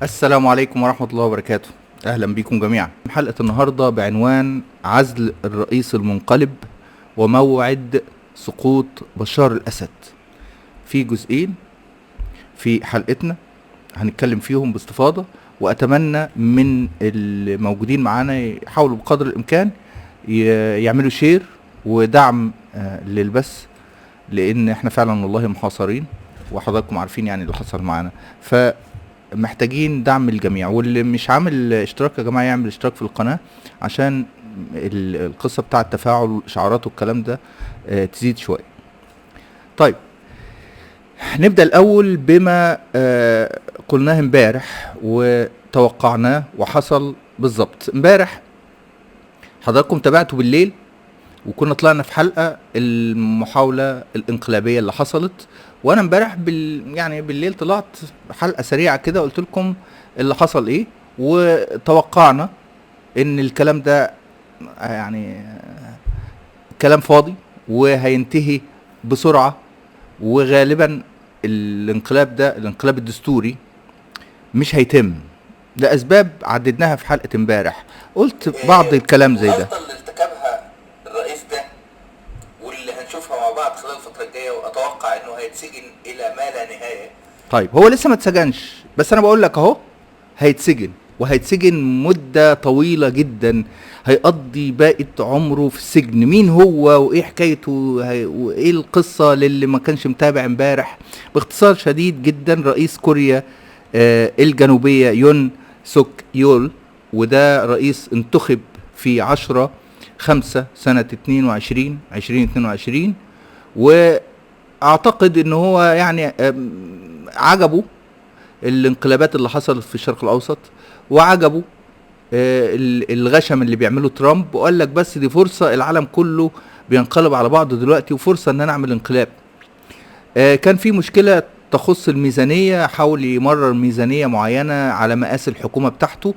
السلام عليكم ورحمة الله وبركاته. أهلا بكم جميعا. حلقة النهاردة بعنوان عزل الرئيس المنقلب وموعد سقوط بشار الأسد. في جزئين في حلقتنا هنتكلم فيهم باستفاضة، وأتمنى من الموجودين معانا يحاولوا بقدر الإمكان يعملوا شير ودعم للبث، لأن احنا فعلا والله محاصرين، وحضراتكم عارفين يعني اللي حصل معانا، محتاجين دعم الجميع. واللي مش عامل اشتراك يا جماعه يعمل اشتراك في القناه عشان القصه بتاع التفاعل والاشعارات والكلام ده تزيد شويه. طيب نبدا الاول بما قلناه امبارح وتوقعناه وحصل بالظبط. امبارح حضراتكم تابعتوا بالليل، وكنا طلعنا في حلقه المحاوله الانقلابيه اللي حصلت، وانا امبارح يعني بالليل طلعت حلقه سريعه كده قلت لكم اللي حصل ايه، وتوقعنا ان الكلام ده يعني كلام فاضي وهينتهي بسرعه، وغالبا الانقلاب ده الانقلاب الدستوري مش هيتم لاسباب عددناها في حلقه امبارح. قلت بعض الكلام زي ده اللي ارتكبها الرئيس ده واللي هنشوفها مع بعض خلال الفتره الجايه، واتوقع انه هيتسجن الى ما لا نهايه. طيب هو لسه ما اتسجنش، بس انا بقول لك اهو هيتسجن، وهيتسجن مدة طويلة جدا، هيقضي باقي عمره في السجن. مين هو وايه حكايته وايه القصة للي ما كانش متابع امبارح؟ باختصار شديد جدا، رئيس كوريا الجنوبية يون سوك يول، وده رئيس انتخب في 10/5 سنة 2022، واعتقد ان هو يعني عجبه الانقلابات اللي حصلت في الشرق الاوسط، وعجبه الغشم اللي بيعمله ترامب، وقال لك بس دي فرصة، العالم كله بينقلب على بعضه دلوقتي وفرصة ان انا اعمل انقلاب. كان في مشكلة تخص الميزانية، حاول يمرر ميزانية معينة على مقاس الحكومة بتاعته.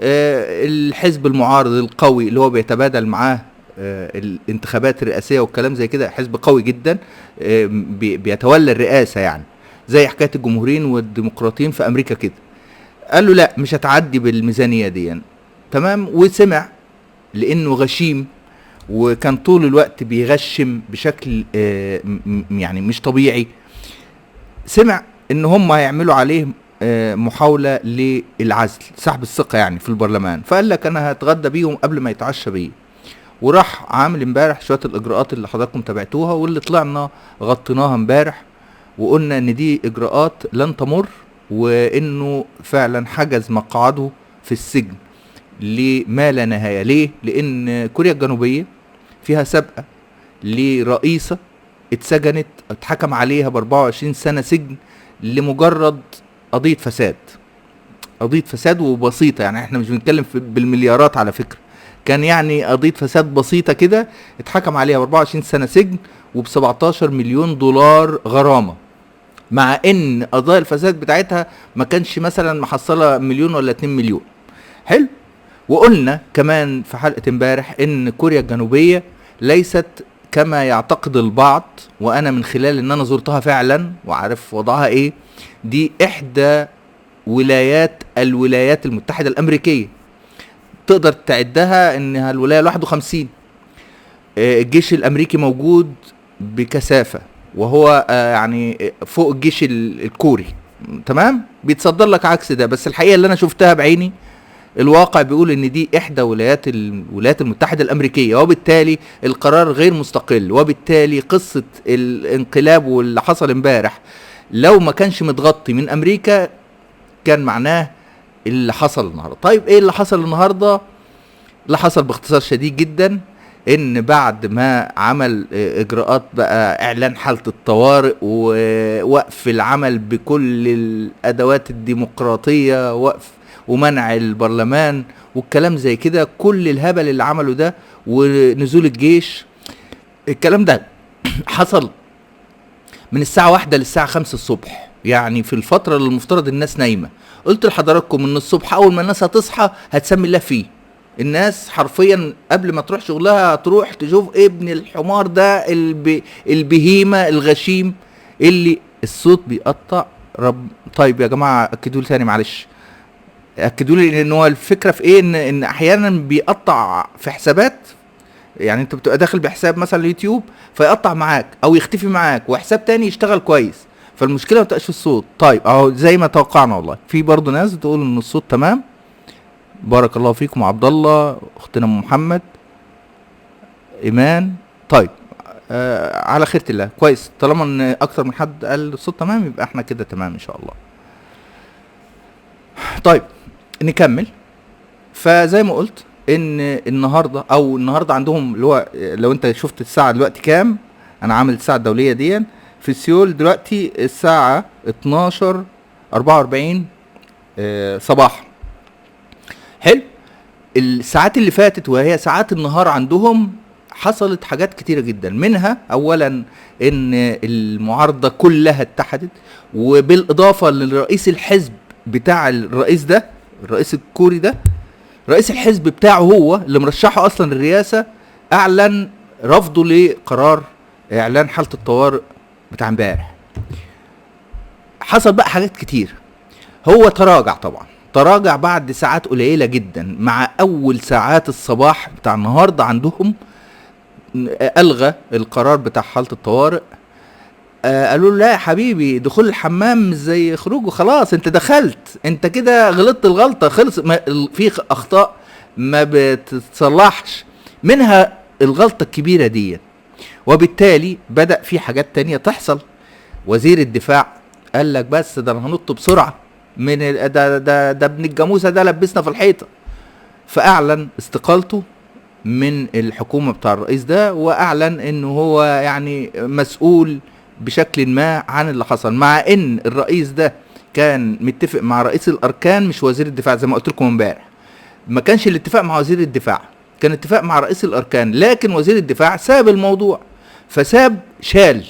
الحزب المعارض القوي اللي هو بيتبادل معاه الانتخابات الرئاسية والكلام زي كده، حزب قوي جدا بيتولى الرئاسة، يعني زي حكاية الجمهوريين والديمقراطيين في امريكا كده. قال له لا، مش هتعدي بالميزانية دي. تمام، وسمع لانه غشيم، وكان طول الوقت بيغشم بشكل يعني مش طبيعي. سمع ان هم هيعملوا عليه محاولة للعزل، سحب الثقة يعني في البرلمان، فقال لك انا هتغدى بيهم قبل ما يتعشى بيه، وراح عامل امبارح شوية الاجراءات اللي حضراتكم تابعتوها واللي طلعنا غطيناها امبارح، وقلنا ان دي اجراءات لن تمر، وانه فعلا حجز مقعده في السجن لما لا نهاية. ليه؟ لان كوريا الجنوبية فيها سابقة لرئيسة اتسجنت، اتحكم عليها ب24 سنة سجن لمجرد قضية فساد. قضية فساد وبسيطة، يعني احنا مش بنتكلم بالمليارات على فكرة، كان يعني قضية فساد بسيطة كده اتحكم عليها ب24 سنة سجن وب17 مليون دولار غرامة، مع ان قضايا الفساد بتاعتها ما كانش مثلا محصلة مليون ولا 2 مليون. حلو. وقلنا كمان في حلقة امبارح ان كوريا الجنوبية ليست كما يعتقد البعض، وانا من خلال ان انا زرتها فعلا وعارف وضعها ايه، دي احدى الولايات المتحدة الامريكية، تقدر تعدها انها الولاية 51. الجيش الامريكي موجود بكثافة، وهو يعني فوق الجيش الكوري. تمام، بيتصدر لك عكس ده، بس الحقيقة اللي انا شفتها بعيني الواقع بيقول ان دي احدى الولايات المتحدة الامريكية، وبالتالي القرار غير مستقل، وبالتالي قصة الانقلاب واللي حصل امبارح لو ما كانش متغطي من امريكا كان معناه اللي حصل النهاردة. طيب ايه اللي حصل النهاردة؟ اللي حصل باختصار شديد جدا ان بعد ما عمل اجراءات بقى اعلان حالة الطوارئ ووقف العمل بكل الادوات الديمقراطية، وقف ومنع البرلمان والكلام زي كده، كل الهبل اللي عمله ده ونزول الجيش، الكلام ده حصل من الساعة 1 للساعة 5 الصبح، يعني في الفترة اللي المفترض الناس نايمة. قلت لحضراتكم ان الصبح اول ما الناس هتصحى هتسمي الله فيه، الناس حرفيا قبل ما تروح شغلها تروح تشوف ابن الحمار ده البهيمة الغشيم اللي الصوت بيقطع. طيب يا جماعة اكدوا لي تاني معلش، اكدوا لي ان هو الفكره في ايه، ان احيانا بيقطع في حسابات. يعني انت بتبقى داخل بحساب مثلا اليوتيوب فيقطع معاك او يختفي معاك، وحساب تاني يشتغل كويس، فالمشكله ما بتبقاش في الصوت. طيب اهو زي ما توقعنا والله، في برضه ناس بتقول ان الصوت تمام. بارك الله فيكم عبد الله، اختنا محمد، ايمان. طيب على خيرة الله، كويس. طالما ان اكتر من حد قال الصوت تمام يبقى احنا كده تمام ان شاء الله. طيب نكمل. فزي ما قلت ان النهارده عندهم اللي هو، لو انت شفت الساعه دلوقتي كام، انا عامل الساعه الدوليه دي في سيول دلوقتي الساعه 12:44 صباحا. حلو. الساعات اللي فاتت وهي ساعات النهار عندهم حصلت حاجات كتيرة جدا، منها اولا ان المعارضة كلها اتحدت، وبالاضافة لرئيس الحزب بتاع الرئيس ده، الرئيس الكوري ده، رئيس الحزب بتاعه هو اللي مرشحه اصلا الرئاسة، اعلن رفضه لقرار اعلان حالة الطوارئ بتاع امبارح. حصل بقى حاجات كتير. هو تراجع بعد ساعات قليلة جدا، مع اول ساعات الصباح بتاع النهاردة عندهم الغى القرار بتاع حالة الطوارئ. قالوا له لا يا حبيبي، دخول الحمام مش زي خروجه، خلاص انت دخلت، انت كده غلطت الغلطة، خلص. في اخطاء ما بتتصلحش، منها الغلطة الكبيرة دي، وبالتالي بدأ في حاجات تانية تحصل. وزير الدفاع قال لك بس ده انا هنط بسرعة من ده ابن الجاموسة ده لبسنا في الحيطة، فاعلن استقالته من الحكومة بتاع الرئيس ده، واعلن انه هو يعني مسؤول بشكل ما عن اللي حصل، مع ان الرئيس ده كان متفق مع رئيس الاركان مش وزير الدفاع. زي ما قلت لكم امبارح، ما كانش الاتفاق مع وزير الدفاع، كان اتفاق مع رئيس الاركان، لكن وزير الدفاع ساب الموضوع، شال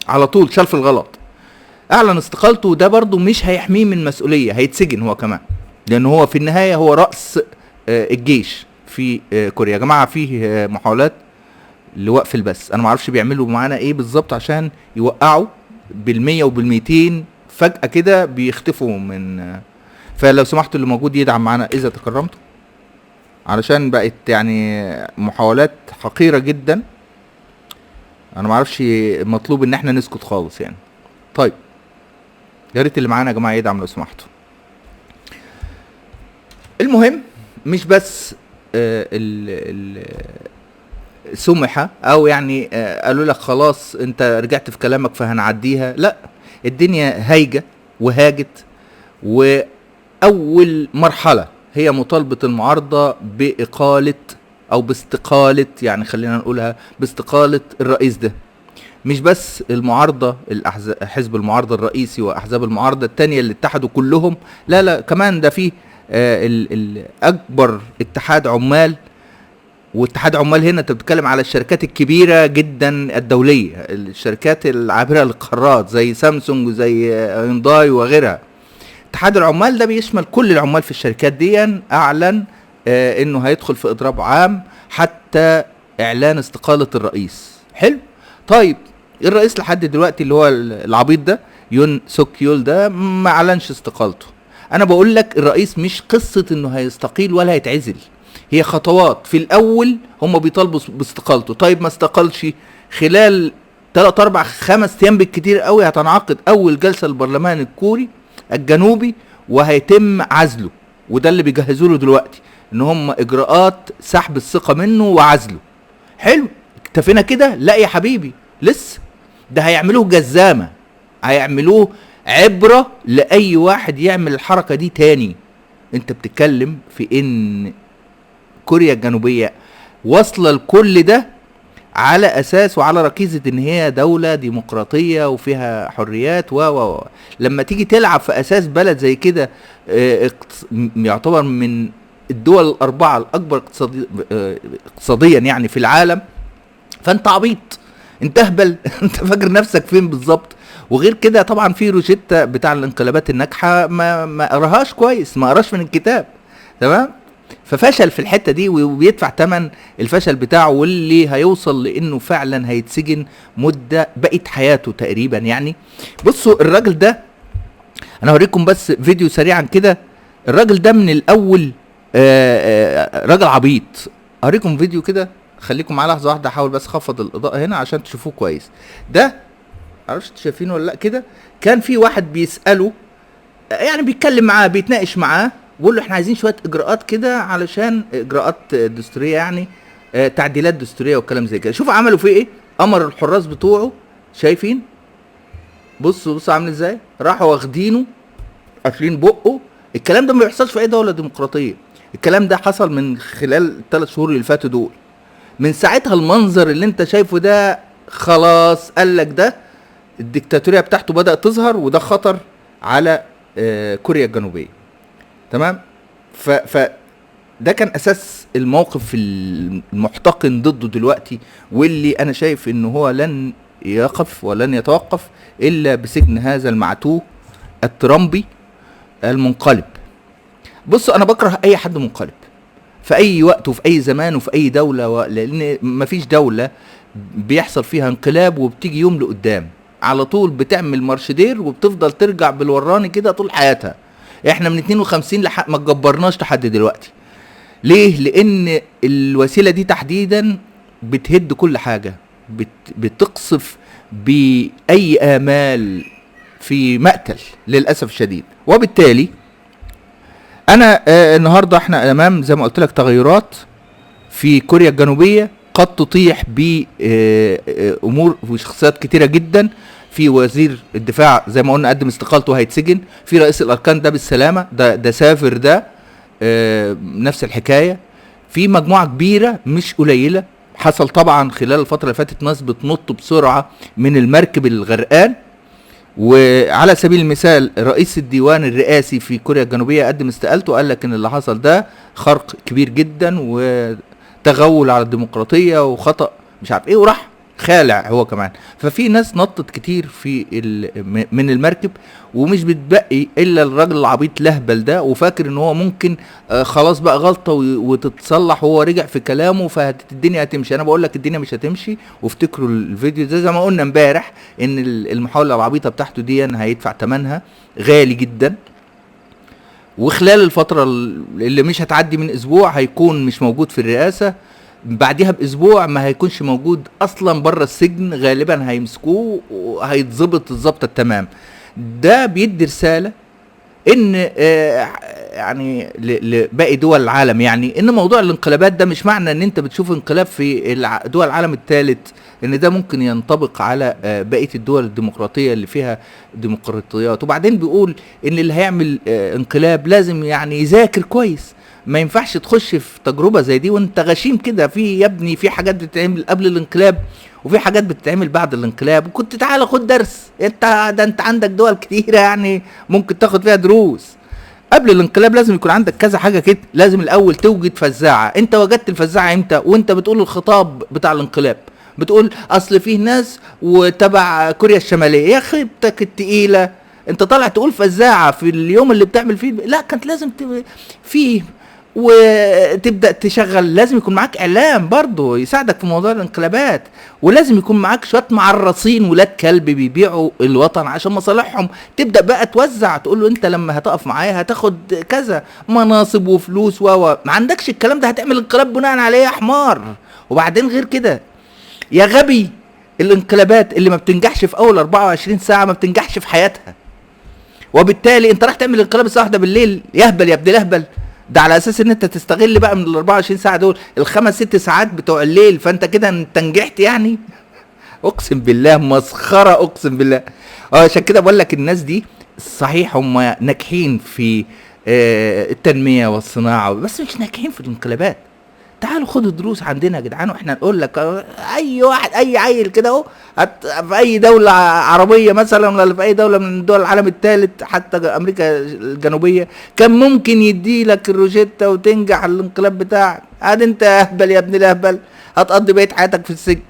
على طول، شال في الغلط، اعلن استقالته. وده برضو مش هيحميه من مسؤولية، هيتسجن هو كمان، لان هو في النهاية هو رأس الجيش في كوريا. يا جماعة فيه محاولات لوقف البث، انا معرفش بيعملوا معانا ايه بالظبط عشان يوقعوا بال100 وبال200 فجأة كده بيختفوا من. فلو سمحتوا اللي موجود يدعم معانا اذا تكرمتوا، علشان بقت يعني محاولات حقيرة جدا. انا معرفش، مطلوب ان احنا نسكت خالص يعني. طيب يا ريت اللي معانا يا جماعة يدعم لو سمحتوا. المهم مش بس سمحة او يعني قالوا لك خلاص انت رجعت في كلامك فهنعديها، لا، الدنيا هايجة وهاجت. واول مرحلة هي مطالبة المعارضة باقالة او باستقالة، يعني خلينا نقولها باستقالة الرئيس ده. مش بس المعارضة، حزب المعارضة الرئيسي واحزاب المعارضة التانية اللي اتحدوا كلهم، لا كمان ده فيه اكبر اتحاد عمال. واتحاد عمال هنا انت بتتكلم على الشركات الكبيرة جدا الدولية، الشركات العابرة للقارات زي سامسونج وزي هيونداي وغيرها. اتحاد العمال ده بيشمل كل العمال في الشركات دي، اعلن انه هيدخل في اضراب عام حتى اعلان استقالة الرئيس. حلو. طيب الرئيس لحد دلوقتي اللي هو العبيط ده يون سوك يول ده ما اعلنش استقالته. انا بقول لك الرئيس مش قصة انه هيستقيل ولا هيتعزل، هي خطوات. في الاول هم بيطالبوا باستقالته، طيب ما استقالش، خلال 3 4 5 ايام بالكتير قوي هتنعقد اول جلسة للبرلمان الكوري الجنوبي وهيتم عزله. وده اللي بيجهزوا له دلوقتي، ان هم اجراءات سحب الثقة منه وعزله. حلو. اكتفينا كده؟ لا يا حبيبي، لسه ده هيعملوه جزامة، هيعملوه عبرة لأي واحد يعمل الحركة دي تاني. انت بتتكلم في ان كوريا الجنوبية واصلة لكل ده على اساس وعلى ركيزة ان هي دولة ديمقراطية وفيها حريات لما تيجي تلعب في اساس بلد زي كده يعتبر من الدول الاربعة الاكبر اقتصاديا يعني في العالم، فانت عبيط، انت اهبل انت فاكر نفسك فين بالظبط. وغير كده طبعا في روشيتا بتاع الانقلابات الناجحة ما قراهاش كويس، ما قراش من الكتاب، تمام؟ ففشل في الحتة دي وبيدفع ثمن الفشل بتاعه، واللي هيوصل لانه فعلا هيتسجن مدة بقيت حياته تقريبا يعني. بصوا الراجل ده، انا هوريكم بس فيديو سريعا كده الراجل ده من الاول راجل عبيط. اوريكم فيديو كده، خليكم معايا لحظه واحده، احاول بس اخفض الاضاءه هنا عشان تشوفوه كويس. ده معرفش انتوا شايفينه ولا لا كده. كان في واحد بيساله، يعني بيتكلم معاه، بيتناقش معاه، بيقول له احنا عايزين شويه اجراءات كده علشان اجراءات دستوريه، يعني تعديلات دستوريه والكلام زي كده. شوفوا عملوا فيه ايه. امر الحراس بتوعه، شايفين؟ بصوا عامل ازاي، راحوا واخدينه قافلين بقه. الكلام ده ما بيحصلش في اي دوله ديمقراطيه. الكلام ده حصل من خلال ال3 شهور اللي فاتوا دول. من ساعتها المنظر اللي انت شايفه ده خلاص قال لك ده الديكتاتوريه بتاعته بدأت تظهر، وده خطر على كوريا الجنوبيه. تمام. ف ده كان اساس الموقف المحتقن ضده دلوقتي، واللي انا شايف انه هو لن يقف ولن يتوقف الا بسجن هذا المعتوه الترامبي المنقلب. بصوا انا بكره اي حد منقلب في اي وقت وفي اي زمان وفي اي دوله، لان مفيش دوله بيحصل فيها انقلاب وبتيجي يوم لقدام، على طول بتعمل مارشدير وبتفضل ترجع بالوراني كده طول حياتها. احنا من 52 ما تجبرناش لحد دلوقتي. ليه؟ لان الوسيله دي تحديدا بتهد كل حاجه، بتقصف باي امال في مقتل للاسف الشديد. وبالتالي انا النهارده احنا امام زي ما قلت لك تغيرات في كوريا الجنوبيه قد تطيح بامور وشخصيات كتيره جدا. في وزير الدفاع زي ما قلنا قدم استقالته هيتسجن، في رئيس الاركان ده بالسلامه، ده سافر، ده نفس الحكايه. في مجموعه كبيره مش قليله حصل طبعا خلال الفتره اللي فاتت، ناس بتنط بسرعه من المركب الغرقان. وعلى سبيل المثال رئيس الديوان الرئاسي في كوريا الجنوبيه قدم استقالته، وقال لك ان اللي حصل ده خرق كبير جدا وتغول على الديمقراطيه وخطأ مش عارف ايه، وراح خالع هو كمان. ففي ناس نطت كتير في من المركب، ومش بتبقي الا الراجل العبيط لهبل ده، وفاكر ان هو ممكن خلاص بقى غلطه وتتصلح، وهو رجع في كلامه فالدنيا هتمشي. انا بقول لك الدنيا مش هتمشي. وافتكروا الفيديو ده زي ما قلنا امبارح، ان المحاوله العبيطه بتاعته دي هيدفع ثمنها غالي جدا. وخلال الفتره اللي مش هتعدي من اسبوع هيكون مش موجود في الرئاسه، بعدها باسبوع ما هيكونش موجود اصلا بره السجن، غالبا هيمسكوه وهيتظبط الظبطه التمام. ده بيدي رساله ان يعني لباقي دول العالم، يعني ان موضوع الانقلابات ده مش معنى ان انت بتشوف انقلاب في دول العالم الثالث ان ده ممكن ينطبق على بقيه الدول الديمقراطيه اللي فيها ديمقراطيات. وبعدين بيقول ان اللي هيعمل انقلاب لازم يعني يذاكر كويس، ما ينفعش تخش في تجربه زي دي وانت غشيم كده. في يا ابني في حاجات بتتعمل قبل الانقلاب وفي حاجات بتتعمل بعد الانقلاب، وكنت تعالى خد درس. انت عندك دول كتيره يعني ممكن تاخد فيها دروس. قبل الانقلاب لازم يكون عندك كذا حاجه كده. لازم الاول توجد فزاعه. انت وجدت الفزاعه امتى؟ وانت بتقول الخطاب بتاع الانقلاب، بتقول اصل فيه ناس وتبع كوريا الشماليه. يا خيبتك التقيله، انت طالع تقول فزاعه في اليوم اللي بتعمل فيه؟ لا، كانت لازم فيه وتبدا تشغل. لازم يكون معاك اعلام برضو يساعدك في موضوع الانقلابات، ولازم يكون معاك شويه معرصين ولاد كلب بيبيعوا الوطن عشان مصالحهم. تبدا بقى توزع، تقول له انت لما هتقف معايا هتاخد كذا مناصب وفلوس ما عندكش الكلام ده، هتعمل انقلاب بناء عليه يا حمار. وبعدين غير كده يا غبي، الانقلابات اللي ما بتنجحش في اول 24 ساعه ما بتنجحش في حياتها. وبالتالي انت راح تعمل انقلاب الساعه 1 بالليل؟ يهبل يا ابن الاهبل. ده على اساس ان انت تستغل بقى من ال 24 ساعه دول الخمس 6 ساعات بتوع الليل، فانت كده انت نجحت يعني. اقسم بالله مسخره، اقسم بالله. عشان كده بقول لك الناس دي صحيح هم ناجحين في التنميه والصناعه، بس مش ناجحين في الانقلابات. تعالوا خدوا دروس عندنا يا جدعان، واحنا نقول لك اي واحد اي عيل كده اهو في اي دوله عربيه مثلا، ولا في اي دوله من دول العالم الثالث، حتى امريكا الجنوبيه، كان ممكن يدي لك الروجيتا وتنجح الانقلاب بتاعك. عاد انت اهبل يا ابن الاهبل، هتقضي بقيه حياتك في السجن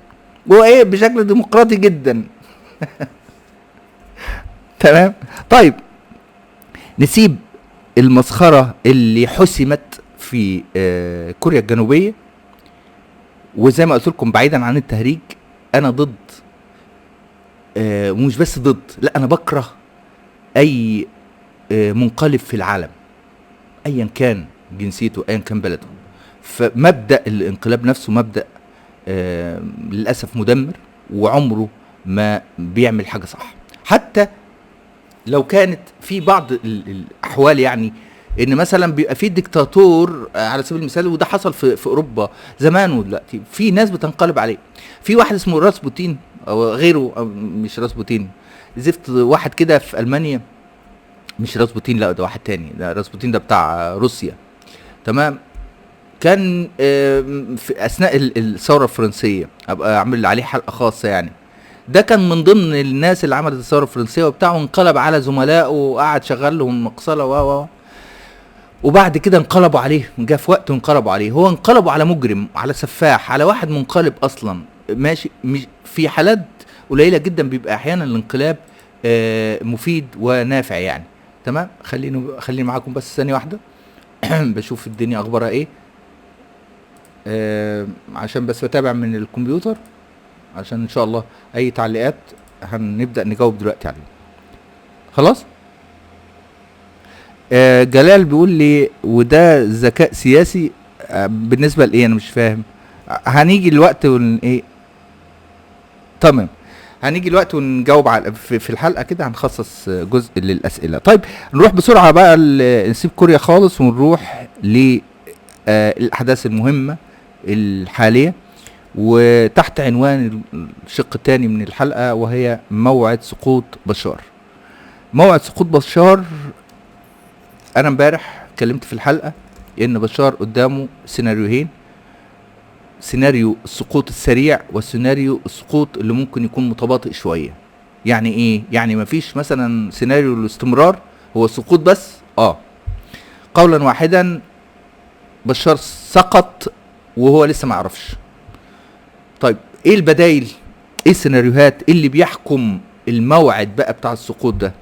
وايه بشكل ديمقراطي جدا. تمام. طيب نسيب المسخره اللي حسمت في كوريا الجنوبيه. وزي ما قلت لكم بعيدا عن التهريج، انا ضد ومش بس ضد، لا انا بكره اي منقلب في العالم. ايا كان جنسيته، ايا كان بلده. فمبدا الانقلاب نفسه مبدا للاسف مدمر، وعمره ما بيعمل حاجه صح. حتى لو كانت في بعض الاحوال، يعني ان مثلا بيبقى في ديكتاتور على سبيل المثال، وده حصل في اوروبا زمان ودلوقتي، في ناس بتنقلب عليه. في واحد اسمه راسبوتين او غيره، أو مش راسبوتين، زفت واحد كده في المانيا، مش راسبوتين، لا ده واحد تاني، ده راسبوتين ده بتاع روسيا، تمام. كان في اثناء الثوره الفرنسيه، ابقى اعمل عليه حلقه خاصه يعني. ده كان من ضمن الناس اللي عملت الثوره الفرنسيه وبتاع، وانقلب على زملائه وقعد شغال لهم مقصله وبعد كده انقلبوا عليه، جه في وقت انقلبوا عليه. هو انقلبوا على مجرم، على سفاح، على واحد منقلب اصلا ماشي. مش في حالات قليله جدا بيبقى احيانا الانقلاب مفيد ونافع يعني، تمام. خليني معاكم بس ثانيه واحده بشوف الدنيا اخبارها ايه، عشان بس بتابع من الكمبيوتر، عشان ان شاء الله اي تعليقات هنبدأ نجاوب دلوقتي عليه. خلاص. جلال بيقول لي وده ذكاء سياسي بالنسبة لايه؟ انا مش فاهم. هنيجي الوقت ايه، تمام، هنيجي الوقت ونجاوب على في الحلقة كده، هنخصص جزء للأسئلة. طيب نروح بسرعة بقى، نسيب كوريا خالص ونروح للأحداث المهمة الحالية، وتحت عنوان الشق الثاني من الحلقة، وهي موعد سقوط بشار. موعد سقوط بشار، انا امبارح اتكلمت في الحلقة ان بشار قدامه سيناريوهين: سيناريو السقوط السريع، وسيناريو السقوط اللي ممكن يكون متباطئ شوية. يعني ايه؟ يعني مفيش مثلا سيناريو الاستمرار، هو السقوط بس. قولا واحدا، بشار سقط وهو لسه ما عرفش. طيب ايه البدايل؟ ايه السيناريوهات اللي بيحكم الموعد بقى بتاع السقوط ده؟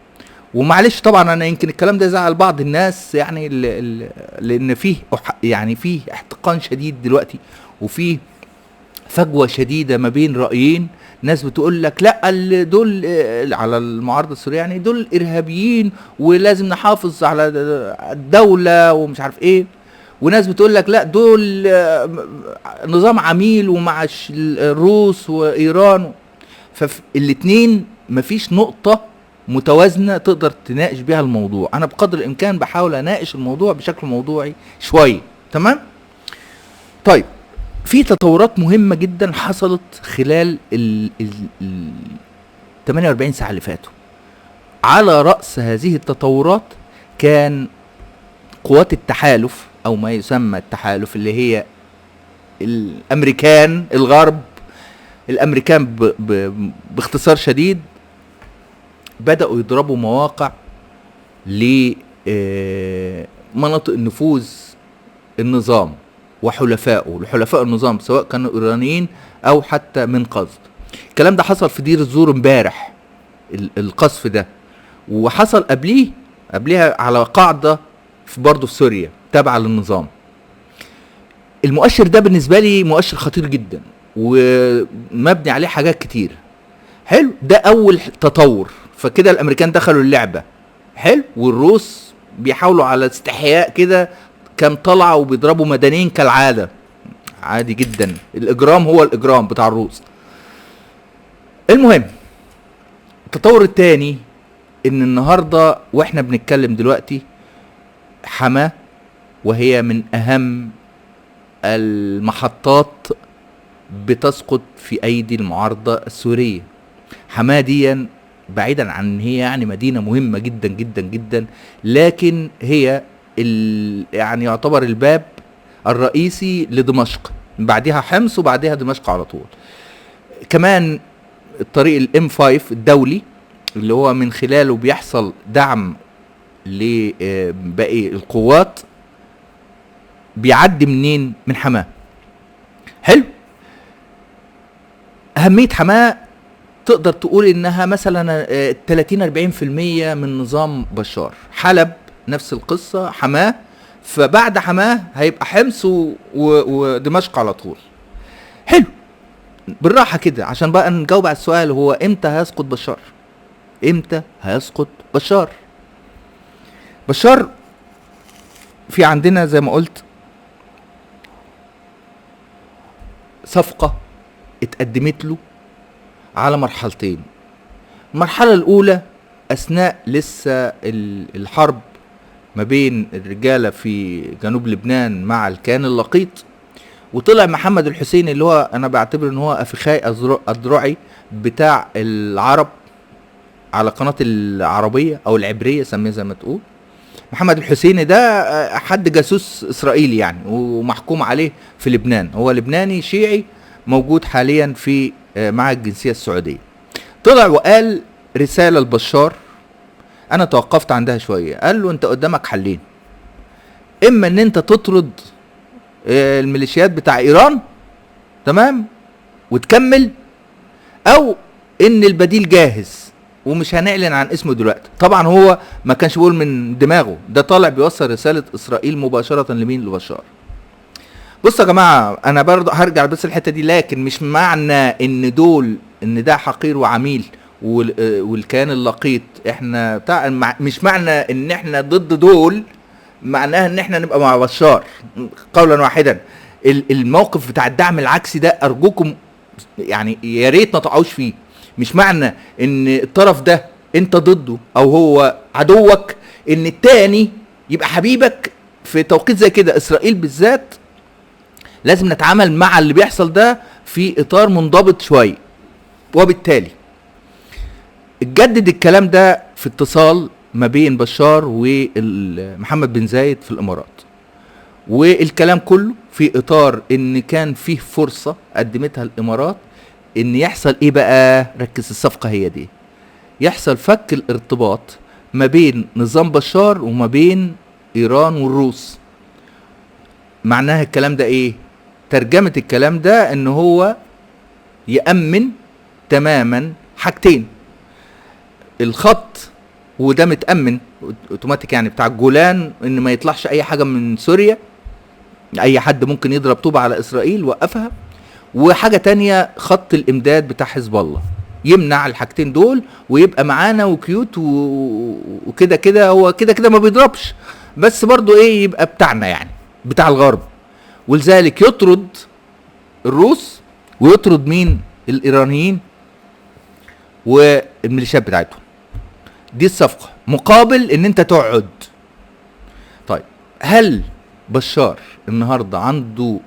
ومعلش طبعا انا يمكن الكلام ده يزعل بعض الناس يعني، لان فيه يعني فيه احتقان شديد دلوقتي، وفيه فجوة شديدة ما بين رأيين. ناس بتقول لك لا، دول على المعارضة السورية يعني دول ارهابيين ولازم نحافظ على الدولة ومش عارف ايه، وناس بتقول لك لا، دول نظام عميل ومع الروس وايران. فالاتنين مفيش نقطة متوازنة تقدر تناقش بيها الموضوع. انا بقدر الامكان بحاول اناقش الموضوع بشكل موضوعي شوية، تمام. طيب في تطورات مهمة جدا حصلت خلال ال 48 ساعة اللي فاتوا. على رأس هذه التطورات كان قوات التحالف، او ما يسمى التحالف، اللي هي الامريكان، الغرب، الامريكان باختصار شديد، بدأوا يضربوا مواقع لمناطق نفوذ النظام وحلفائه، لحلفاء النظام، سواء كانوا ايرانيين او حتى من قصد. الكلام ده حصل في دير الزور امبارح، القصف ده، وحصل قبليها على قاعدة برضه في سوريا تابعة للنظام. المؤشر ده بالنسبة لي مؤشر خطير جدا، ومبني عليه حاجات كتير. حلو، ده اول تطور. فكده الامريكان دخلوا اللعبة، حلو، والروس بيحاولوا على استحياء كده، كان طلعوا وبيضربوا مدنيين كالعادة، عادي جدا. الاجرام هو الاجرام بتاع الروس. المهم التطور الثاني، ان النهاردة واحنا بنتكلم دلوقتي، حماة، وهي من اهم المحطات بتسقط في ايدي المعارضة السورية. حماة دي بعيدا عن ان هي يعني مدينة مهمة جدا جدا جدا، لكن هي يعني يعتبر الباب الرئيسي لدمشق، بعدها حمص وبعدها دمشق على طول. كمان الطريق الام 5 الدولي، اللي هو من خلاله بيحصل دعم لباقي القوات، بيعدي منين؟ من حماة. حلو. اهمية حماة تقدر تقول انها مثلا 30-40% من نظام بشار. حلب نفس القصة، حماة، فبعد حماة هيبقى حمص ودمشق على طول. حلو، بالراحة كده عشان بقى نجاوب على السؤال، هو امتى هيسقط بشار؟ امتى هيسقط بشار؟ بشار في عندنا زي ما قلت صفقة اتقدمت له على مرحلتين. المرحلة الأولى أثناء لسه الحرب ما بين الرجالة في جنوب لبنان مع الكيان اللقيط، وطلع محمد الحسيني اللي هو أنا بعتبر إن هو أفخاي الذرعي بتاع العرب على قناة العربية أو العبرية سميها زي ما تقول. محمد الحسيني ده حد جاسوس إسرائيلي يعني، ومحكوم عليه في لبنان، هو لبناني شيعي موجود حاليا في مع الجنسية السعودية. طلع وقال رسالة لبشار انا توقفت عندها شوية. قال له انت قدامك حلين، اما ان انت تطرد الميليشيات بتاع ايران تمام وتكمل، او ان البديل جاهز ومش هنعلن عن اسمه دلوقتي. طبعا هو ما كانش بيقول من دماغه، ده طالع بيوصل رسالة اسرائيل مباشرة لمين؟ لبشار. بصوا يا جماعة انا برضه هرجع بس الحتة دي، لكن مش معنى ان دول ان ده حقير وعميل والكيان اللقيط احنا بتاع، مش معنى ان احنا ضد دول معناها ان احنا نبقى مع بشار قولا واحدا. الموقف بتاع الدعم العكسي ده ارجوكم يعني يا ريت ما تقعوش فيه. مش معنى ان الطرف ده انت ضده او هو عدوك ان التاني يبقى حبيبك. في توقيت زي كده اسرائيل بالذات لازم نتعامل مع اللي بيحصل ده في اطار منضبط شويه. وبالتالي اتجدد الكلام ده في اتصال ما بين بشار ومحمد بن زايد في الامارات، والكلام كله في اطار ان كان فيه فرصة قدمتها الامارات ان يحصل ايه بقى، ركز الصفقة هي دي، يحصل فك الارتباط ما بين نظام بشار وما بين ايران والروس. معناها الكلام ده ايه؟ ترجمة الكلام ده ان هو يأمن تماما حاجتين، الخط وده متأمن اوتوماتيك يعني بتاع الجولان، ان ما يطلعش اي حاجة من سوريا، اي حد ممكن يضرب طوبة على اسرائيل وقفها. وحاجة تانية خط الامداد بتاع حزب الله، يمنع الحاجتين دول ويبقى معانا وكيوت وكده كده هو كده كده ما بيضربش، بس برضو ايه يبقى بتاعنا يعني بتاع الغرب. ولذلك يطرد الروس ويطرد مين؟ الايرانيين والميليشيات بتاعتهم. دي الصفقة مقابل ان انت تقعد. طيب هل بشار النهاردة عنده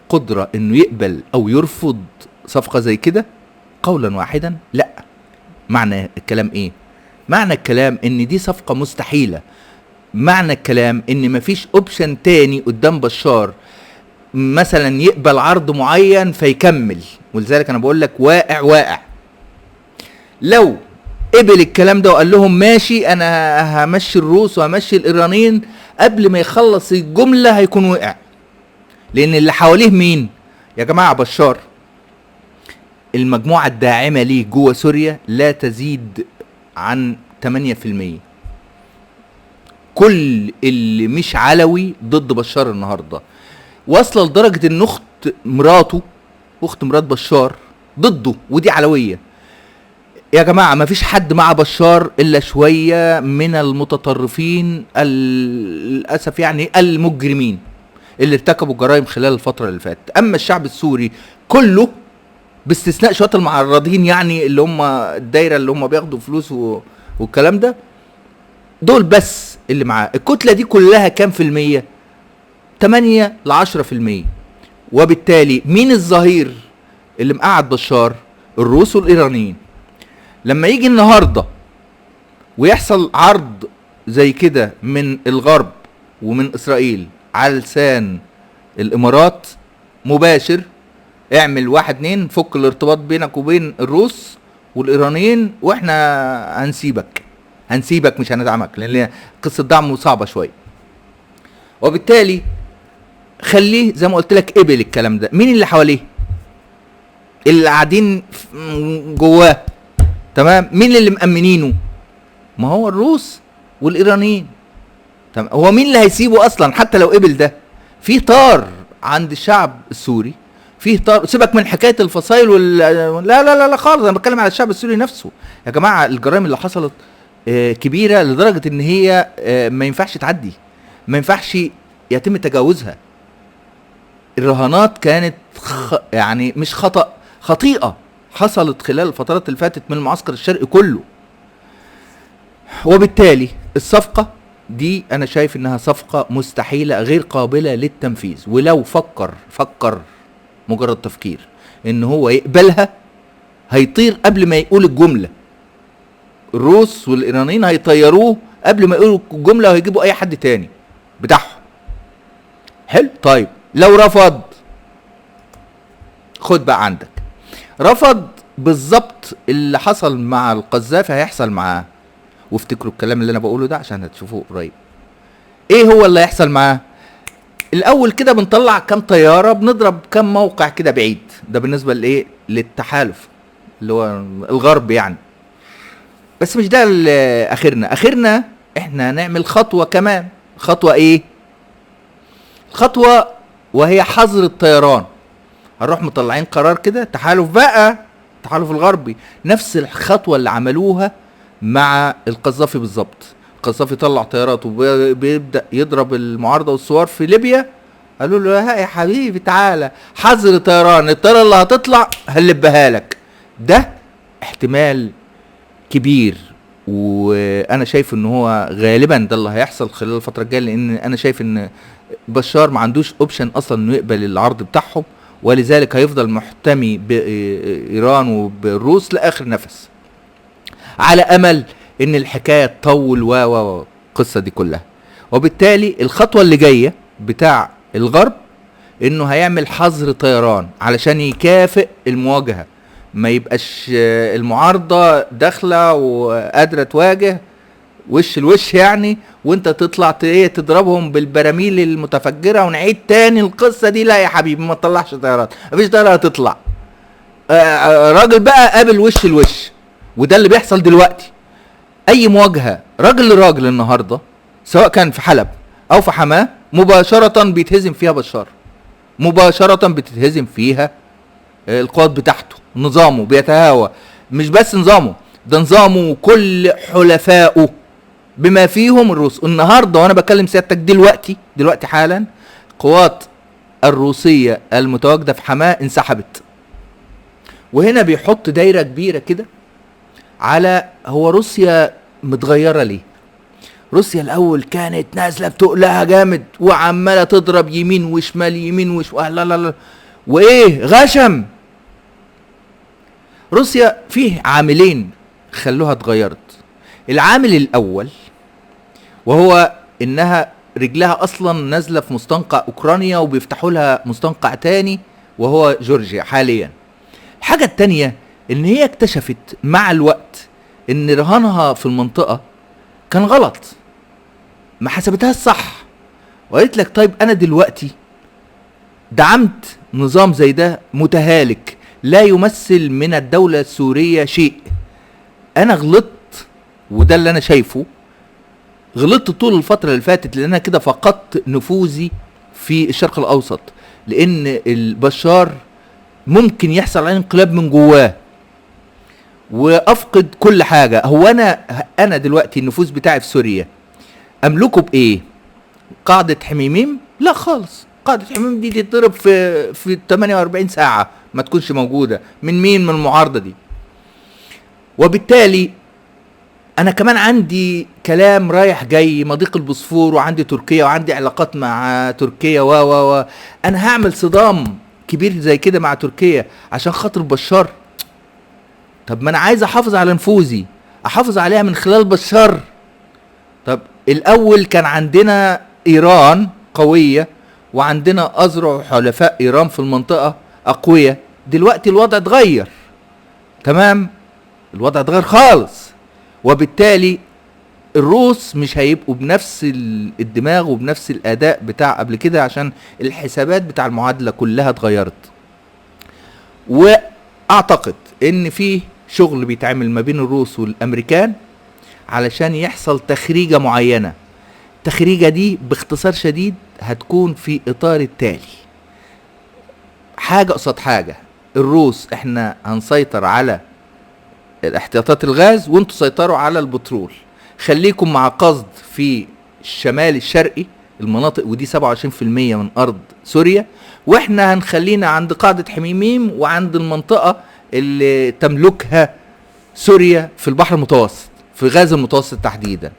قدرة انه يقبل او يرفض صفقة زي كده؟ قولا واحدا لا. معنى الكلام ايه؟ معنى الكلام ان دي صفقة مستحيلة. معنى الكلام ان مفيش اوبشن تاني قدام بشار مثلا يقبل عرض معين فيكمل. ولذلك انا بقول لك واقع. لو قبل الكلام ده وقال لهم ماشي انا همشي الروس وهمشي الايرانيين، قبل ما يخلص الجملة هيكون وقع. لان اللي حواليه مين يا جماعة؟ بشار. المجموعة الداعمة ليه جوه سوريا لا تزيد عن 8%. كل اللي مش علوي ضد بشار النهاردة، واصله لدرجة ان اخت مرات بشار ضده، ودي علوية يا جماعة. ما فيش حد مع بشار الا شوية من المتطرفين للأسف يعني المجرمين اللي ارتكبوا جرائم خلال الفترة اللي فاتت. اما الشعب السوري كله باستثناء شوية المعرضين يعني اللي هم الدايرة اللي هم بياخدوا فلوس والكلام ده، دول بس اللي معاه. الكتلة دي كلها كام في المية؟ 8-10%. وبالتالي مين الظهير اللي مقعد بشار؟ الروس والايرانيين. لما يجي النهاردة ويحصل عرض زي كده من الغرب ومن اسرائيل على لسان الامارات مباشر، اعمل 1 2 فك الارتباط بينك وبين الروس والايرانيين واحنا هنسيبك مش هندعمك، لان قصة دعمه صعبة شوية. وبالتالي خليه زي ما قلت لك قبل الكلام ده. مين اللي حواليه اللي قاعدين جواه؟ تمام. مين اللي مأمنينه؟ ما هو الروس والايرانيين. تمام. هو مين اللي هيسيبه اصلا حتى لو قبل ده؟ في طار عند الشعب السوري، فيه طار. سيبك من حكايه الفصائل لا لا لا لا خالص، انا بتكلم على الشعب السوري نفسه يا جماعه. الجرائم اللي حصلت كبيره لدرجه ان هي ما ينفعش تعدي. ما ينفعش يتم تجاوزها. الرهانات كانت يعني مش خطأ، خطيئة حصلت خلال الفترات اللي فاتت من المعسكر الشرقي كله. وبالتالي الصفقة دي انا شايف انها صفقة مستحيلة غير قابلة للتنفيذ، ولو فكر مجرد تفكير ان هو يقبلها هيطير قبل ما يقول الجملة. الروس والايرانيين هيطيروه قبل ما يقولوا الجملة وهيجيبوا اي حد تاني بتاعهم. حلو. طيب لو رفض، خد بقى عندك، رفض بالظبط اللي حصل مع القذافي هيحصل معاه. وافتكروا الكلام اللي انا بقوله ده عشان هتشوفوه قريب. ايه هو اللي هيحصل معاه؟ الاول كده بنطلع كام طياره، بنضرب كام موقع كده بعيد، ده بالنسبه لايه؟ للتحالف اللي هو الغرب يعني. بس مش ده اخرنا احنا هنعمل خطوه كمان. خطوه ايه؟ خطوه وهي حظر الطيران. هنروح مطلعين قرار كده، تحالف بقى، التحالف الغربي، نفس الخطوه اللي عملوها مع القذافي بالظبط. القذافي طلع طياراته وبيبدا يضرب المعارضه والثوار في ليبيا، قالوا له يا حبيبي تعالى حظر طيران، الطياره اللي هتطلع هنلبها لك. ده احتمال كبير، وانا شايف ان هو غالبا ده اللي هيحصل خلال الفتره الجايه، لان انا شايف ان بشار ما عندوش اوبشن اصلا انه يقبل العرض بتاعهم، ولذلك هيفضل محتمي بايران وبالروس لاخر نفس، على امل ان الحكايه تطول و القصه دي كلها. وبالتالي الخطوه اللي جايه بتاع الغرب انه هيعمل حظر طيران علشان يكافئ المواجهه، ما يبقاش المعارضه داخله وقادره تواجه وش الوش يعني، وانت تطلع تضربهم بالبراميل المتفجره ونعيد تاني القصه دي. لا يا حبيبي، ما تطلعش طيارات، مفيش طياره هتطلع. راجل بقى قابل وش الوش، وده اللي بيحصل دلوقتي. اي مواجهه راجل لراجل النهارده، سواء كان في حلب او في حماه، مباشره بيتهزم فيها بشار، مباشره بتتهزم فيها القوات بتاعته، نظامه بيتهاوى. مش بس نظامه ده، نظامه وكل حلفائه بما فيهم الروس. النهارده وانا بكلم سيادتك دلوقتي حالا، قوات الروسيه المتواجده في حماه انسحبت. وهنا بيحط دايره كبيره كده على هو روسيا متغيره ليه. روسيا الاول كانت نازله بتقلها جامد وعماله تضرب يمين وشمال يمين وشمال، لا لا لا، وايه غشم. روسيا فيه عاملين خلوها اتغيرت. العامل الاول وهو انها رجلها اصلا نازله في مستنقع اوكرانيا وبيفتحوا لها مستنقع تاني وهو جورجيا حاليا. الحاجه التانيه ان هي اكتشفت مع الوقت ان رهانها في المنطقه كان غلط، ما حسبتها الصح، وقالت لك طيب انا دلوقتي دعمت نظام زي ده متهالك لا يمثل من الدولة السورية شيء. انا غلطت، وده اللي انا شايفه، غلطت طول الفترة اللي فاتت، لان انا كده فقدت نفوذي في الشرق الاوسط، لان البشار ممكن يحصل عليه انقلاب من جواه وافقد كل حاجة. هو انا دلوقتي النفوذ بتاعي في سوريا املكه بايه؟ قاعدة حميميم؟ لا خالص، قاعدة حميميم دي تتضرب في 48 ساعة ما تكونش موجودة. من مين؟ من المعارضة دي. وبالتالي انا كمان عندي كلام رايح جاي، مضيق البوسفور، وعندي تركيا، وعندي علاقات مع تركيا و انا هعمل صدام كبير زي كده مع تركيا عشان خاطر بشار؟ طب ما انا عايز احافظ على نفوذي، احافظ عليها من خلال بشار. طب الاول كان عندنا ايران قوية وعندنا اذرع وحلفاء ايران في المنطقة اقوياء، دلوقتي الوضع اتغير تمام، الوضع اتغير خالص. وبالتالي الروس مش هيبقوا بنفس الدماغ وبنفس الاداء بتاع قبل كده، عشان الحسابات بتاع المعادلة كلها اتغيرت. واعتقد ان في شغل بيتعمل ما بين الروس والامريكان علشان يحصل تخريجة معينة. التخريجة دي باختصار شديد هتكون في اطار التالي: حاجة قصاد حاجة. الروس احنا هنسيطر على الاحتياطات الغاز وانتوا سيطروا على البترول، خليكم مع قصد في الشمال الشرقي المناطق، ودي 27% من ارض سوريا، واحنا هنخلينا عند قاعدة حميميم وعند المنطقة اللي تملكها سوريا في البحر المتوسط، في غاز المتوسط تحديدا.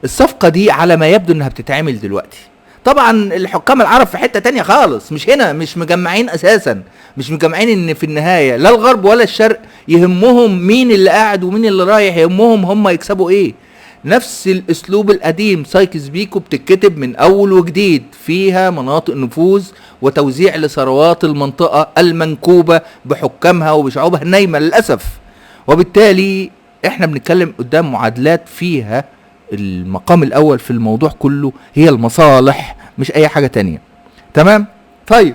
الصفقة دي على ما يبدو انها بتتعمل دلوقتي. طبعا الحكام العرب في حتة تانية خالص، مش هنا، مش مجمعين اساسا، مش مجمعين ان في النهاية لا الغرب ولا الشرق يهمهم مين اللي قاعد ومين اللي رايح، يهمهم هم يكسبوا ايه. نفس الاسلوب القديم سايكس بيكو بتتكتب من اول وجديد، فيها مناطق نفوذ وتوزيع لثروات المنطقة المنكوبة بحكامها وبشعوبها النايمة للأسف. وبالتالي احنا بنتكلم قدام معادلات فيها المقام الاول في الموضوع كله هي المصالح، مش اي حاجة تانية. تمام؟ طيب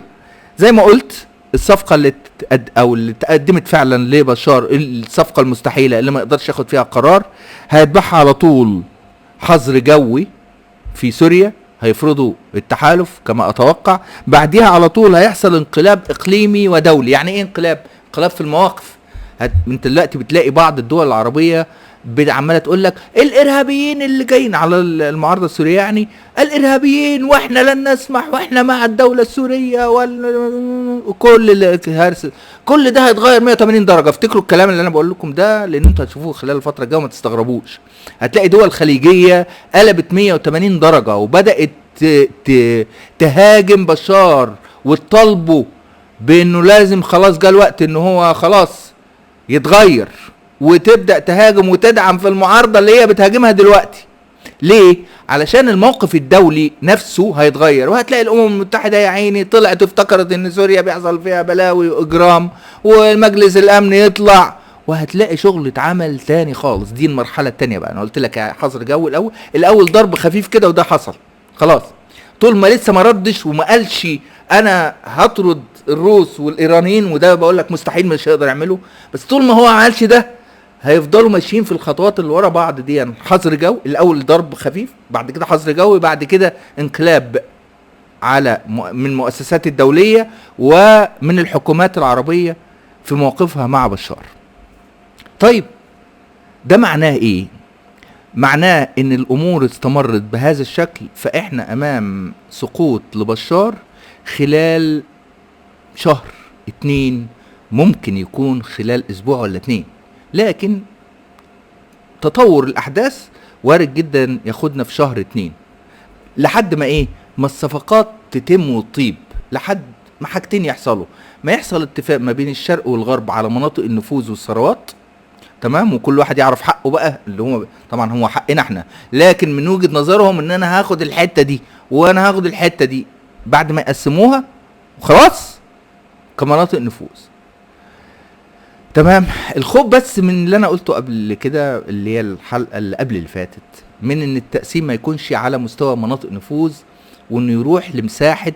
زي ما قلت، الصفقة اللي تقدمت فعلا لبشار، الصفقة المستحيلة اللي ما يقدرش ياخد فيها قرار، هيتبعها على طول حظر جوي في سوريا، هيفرضوا التحالف كما اتوقع. بعديها على طول هيحصل انقلاب اقليمي ودولي. يعني ايه انقلاب؟ انقلاب في المواقف. انت دلوقتي بتلاقي بعض الدول العربية عماله تقول لك الارهابيين اللي جايين على المعارضه السوريه، يعني الارهابيين واحنا لن نسمح واحنا مع الدوله السوريه وكل الهرس. كل ده هيتغير 180 درجه. افتكروا الكلام اللي انا بقول لكم ده، لان انتوا هتشوفوه خلال الفتره الجايه وما تستغربوش. هتلاقي دول خليجيه قلبت 180 درجه وبدات تهاجم بشار وتطالبه بانه لازم خلاص جاء الوقت ان هو خلاص يتغير، وتبدأ تهاجم وتدعم في المعارضة اللي هي بتهاجمها دلوقتي. ليه؟ علشان الموقف الدولي نفسه هيتغير، وهتلاقي الأمم المتحدة يا عيني طلعت افتكرت ان سوريا بيحصل فيها بلاوي وإجرام، والمجلس الأمن يطلع، وهتلاقي شغل اتعمل تاني خالص. دي المرحلة التانية بقى. أنا قلت لك حظر جو الأول ضرب خفيف كده وده حصل خلاص. طول ما لسه ما ردش وما قالش أنا هطرد الروس والإيرانيين، وده بقول لك مستحيل مش هيقدر يعمله، بس طول ما هو ما عملش ده هيفضلوا ماشيين في الخطوات اللي ورا بعض دي. يعني حظر جو الاول ضرب خفيف، بعد كده حظر جوي، بعد كده انقلاب على من المؤسسات الدولية ومن الحكومات العربية في موقفها مع بشار. طيب ده معناه ايه؟ معناه ان الامور استمرت بهذا الشكل، فاحنا امام سقوط لبشار خلال شهر 2، ممكن يكون خلال اسبوع ولا 2، لكن تطور الاحداث وارد جدا ياخدنا في شهر 2 لحد ما ايه؟ ما الصفقات تتم وتطيب، لحد ما حاجتين يحصلوا. ما يحصل اتفاق ما بين الشرق والغرب على مناطق النفوذ والثروات، تمام، وكل واحد يعرف حقه بقى، اللي هو طبعا هو حقنا احنا، لكن من وجهة نظرهم ان انا هاخد الحتة دي وانا هاخد الحتة دي، بعد ما يقسموها وخلاص كمناطق نفوذ. تمام. الخوف بس من اللي انا قلته قبل كده، اللي هي الحلقة اللي قبل اللي فاتت، من ان التقسيم ما يكونش على مستوى مناطق نفوذ، وانه يروح لمساحة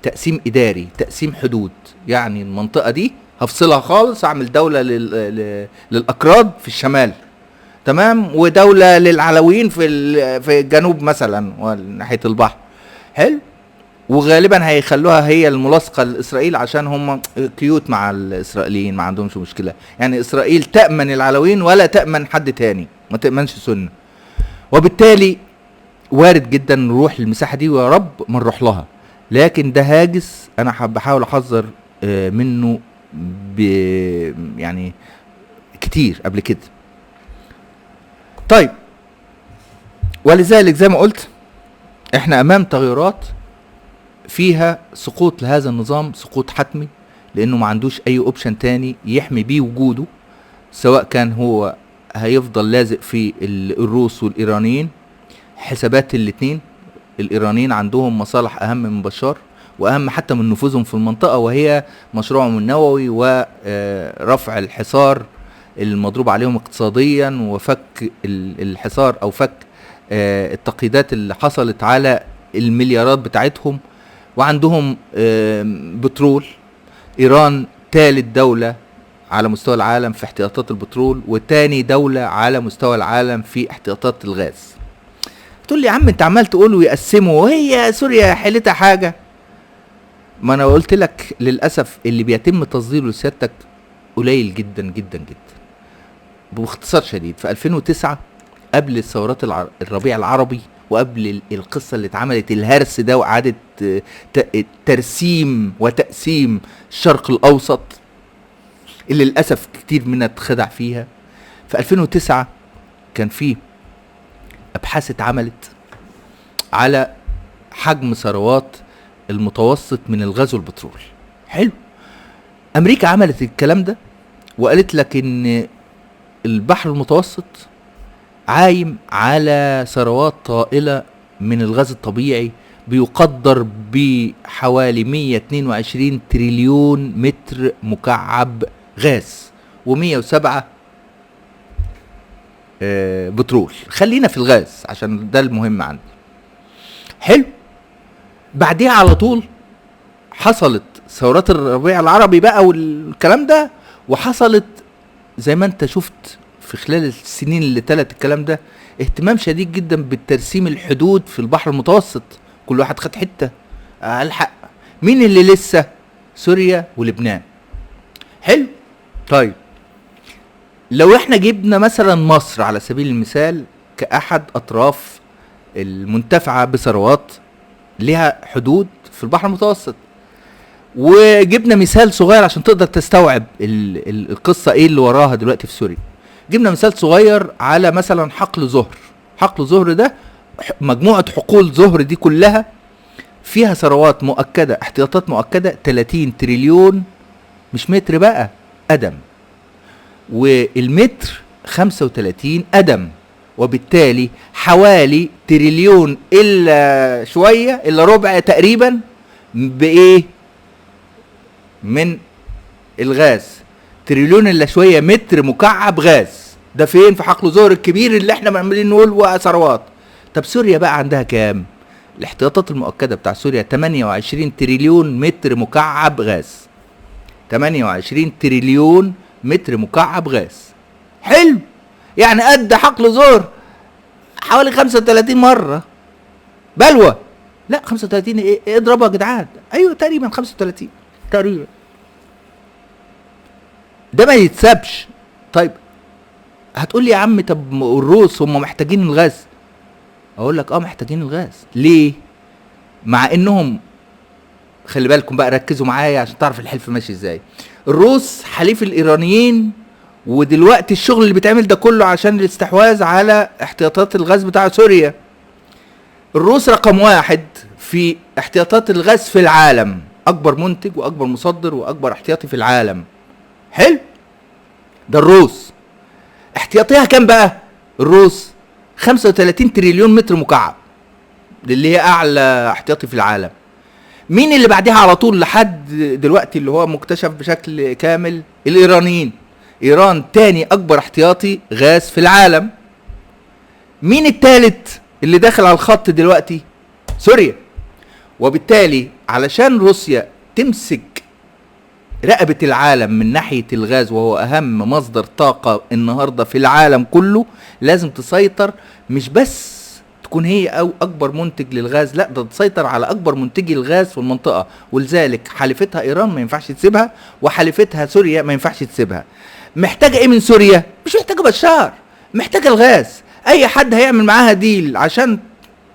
تقسيم اداري، تقسيم حدود. يعني المنطقة دي هفصلها خالص، اعمل دولة للاكراد في الشمال، تمام، ودولة للعلويين في الجنوب مثلا وناحية البحر. حلو. وغالبا هيخلوها هي الملاصقة لإسرائيل عشان هم كيوت مع الإسرائيليين، ما عندهمش مشكلة. يعني إسرائيل تأمن العلويين ولا تأمن حد تاني، ما تأمنش سنة. وبالتالي وارد جدا نروح للمساحة دي، ويا رب ما نروح لها، لكن ده هاجس أنا بحاول أحذر منه يعني كتير قبل كده. طيب، ولذلك زي ما قلت احنا امام تغيرات فيها سقوط لهذا النظام، سقوط حتمي، لانه ما عندوش اي اوبشن تاني يحمي بيه وجوده، سواء كان هو هيفضل لازق في الروس والايرانيين. حسابات الاتنين، الايرانيين عندهم مصالح اهم من بشار واهم حتى من نفوذهم في المنطقة، وهي مشروعهم النووي ورفع الحصار المضروب عليهم اقتصاديا، وفك الحصار او فك التقييدات اللي حصلت على المليارات بتاعتهم. وعندهم بترول. ايران ثالث دولة على مستوى العالم في احتياطات البترول، وتاني دولة على مستوى العالم في احتياطات الغاز. تقول لي يا عم انت عمال تقول ويقسموا وهي سوريا حيلتها حاجة؟ ما انا قلت لك للأسف اللي بيتم تصديره لسيادتك قليل جدا جدا جدا. باختصار شديد، في 2009 قبل الثورات الربيع العربي وقبل القصة اللي اتعملت الهرس ده وإعادة ترسيم وتقسيم الشرق الأوسط اللي للأسف كتير منها اتخدع فيها. في 2009 كان في أبحاث اتعملت على حجم ثروات المتوسط من الغاز والبترول. حلو. أمريكا عملت الكلام ده وقالت لك إن البحر المتوسط عايم على ثروات طائلة من الغاز الطبيعي بيقدر بحوالي 122 تريليون متر مكعب غاز و107 بترول. خلينا في الغاز عشان ده المهم عندي. حلو. بعديها على طول حصلت ثورات الربيع العربي بقى والكلام ده، وحصلت زي ما انت شفت في خلال السنين اللي تلت الكلام ده اهتمام شديد جدا بالترسيم الحدود في البحر المتوسط. كل واحد خد حتة. الحق مين اللي لسه؟ سوريا ولبنان. حلو. طيب لو احنا جبنا مثلا مصر على سبيل المثال كأحد أطراف المنتفعة بثروات لها حدود في البحر المتوسط، وجبنا مثال صغير عشان تقدر تستوعب القصة ايه اللي وراها دلوقتي في سوريا. جبنا مثال صغير على مثلا حقل زهر. حقل زهر ده مجموعة حقول زهر دي كلها فيها ثروات مؤكدة، احتياطات مؤكدة 30 تريليون، مش متر بقى، قدم، والمتر 35 قدم، وبالتالي حوالي تريليون الا شوية الا ربع تقريبا بايه من الغاز. تريليون الا شوية متر مكعب غاز. ده فين؟ في حقل زهر الكبير اللي احنا عمالين نقول وثروات. طب سوريا بقى عندها كام؟ الاحتياطات المؤكدة بتاع سوريا 28 تريليون متر مكعب غاز. 28 تريليون متر مكعب غاز. حلو. يعني قد حقل زهر حوالي 35 مرة. بلوى لا 35 ايه؟ اضربها يا جدعان. ايوه تقريبا 35 تقريبا. ده ما يتسابش. طيب هتقول لي يا عم طب الروس هم محتاجين الغاز؟ اقول لك محتاجين الغاز. ليه؟ مع انهم خلي بالكم بقى، ركزوا معايا عشان تعرف الحلف ماشي ازاي. الروس حليف الايرانيين، ودلوقتي الشغل اللي بيتعمل ده كله عشان الاستحواذ على احتياطات الغاز بتاع سوريا. الروس رقم 1 في احتياطات الغاز في العالم، اكبر منتج واكبر مصدر واكبر احتياطي في العالم. حلو. ده الروس. احتياطيها كام بقى الروس؟ 35 تريليون متر مكعب، اللي هي اعلى احتياطي في العالم. مين اللي بعدها على طول لحد دلوقتي اللي هو مكتشف بشكل كامل؟ الايرانيين. ايران تاني اكبر احتياطي غاز في العالم. مين التالت اللي داخل على الخط دلوقتي؟ سوريا. وبالتالي علشان روسيا تمسك رقبة العالم من ناحية الغاز، وهو اهم مصدر طاقة النهاردة في العالم كله، لازم تسيطر، مش بس تكون هي او اكبر منتج للغاز، لا ده تسيطر على اكبر منتجي الغاز في المنطقة. ولذلك حليفتها ايران ما ينفعش تسيبها، وحليفتها سوريا ما ينفعش تسيبها. محتاجة ايه من سوريا؟ مش محتاجة بشار، محتاجة الغاز. اي حد هيعمل معاها ديل عشان